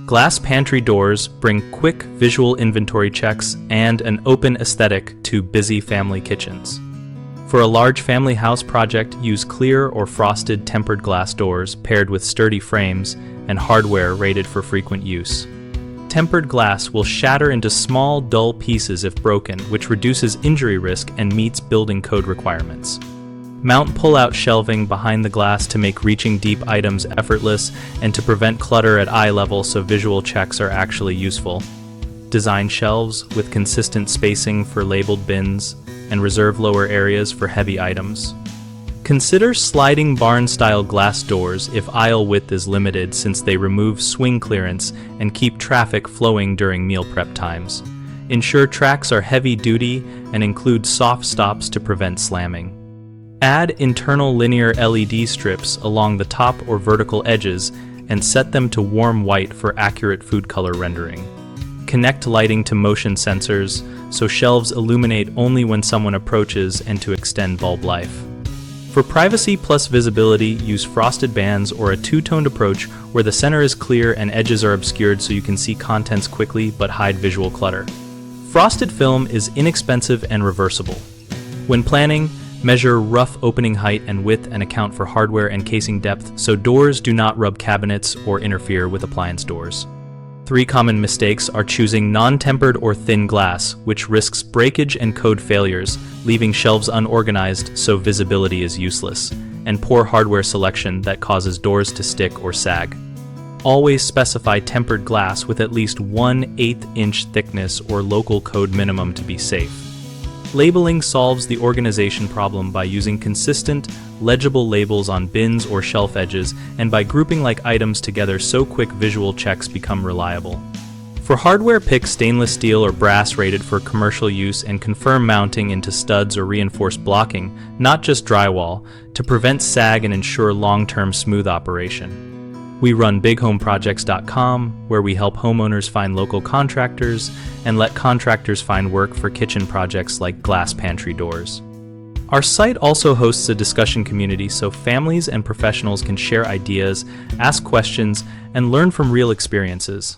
Glass pantry doors bring quick visual inventory checks and an open aesthetic to busy family kitchens. For a large family house project, use clear or frosted tempered glass doors paired with sturdy frames and hardware rated for frequent use. Tempered glass will shatter into small, dull pieces if broken, which reduces injury risk and meets building code requirements. Mount pull-out shelving behind the glass to make reaching deep items effortless and to prevent clutter at eye level so visual checks are actually useful. Design shelves with consistent spacing for labeled bins and reserve lower areas for heavy items. Consider sliding barn-style glass doors if aisle width is limited, since they remove swing clearance and keep traffic flowing during meal prep times. Ensure tracks are heavy-duty and include soft stops to prevent slamming. Add internal linear LED strips along the top or vertical edges and set them to warm white for accurate food color rendering. Connect lighting to motion sensors so shelves illuminate only when someone approaches and to extend bulb life. For privacy plus visibility, use frosted bands or a two-toned approach where the center is clear and edges are obscured so you can see contents quickly but hide visual clutter. Frosted film is inexpensive and reversible. When planning, measure rough opening height and width and account for hardware and casing depth so doors do not rub cabinets or interfere with appliance doors. 3 common mistakes are choosing non-tempered or thin glass, which risks breakage and code failures, leaving shelves unorganized so visibility is useless, and poor hardware selection that causes doors to stick or sag. Always specify tempered glass with at least 1/8 inch thickness or local code minimum to be safe. Labeling solves the organization problem by using consistent, legible labels on bins or shelf edges and by grouping like items together so quick visual checks become reliable. For hardware, pick stainless steel or brass rated for commercial use and confirm mounting into studs or reinforced blocking, not just drywall, to prevent sag and ensure long-term smooth operation. We run bighomeprojects.com, where we help homeowners find local contractors and let contractors find work for kitchen projects like glass pantry doors. Our site also hosts a discussion community so families and professionals can share ideas, ask questions, and learn from real experiences.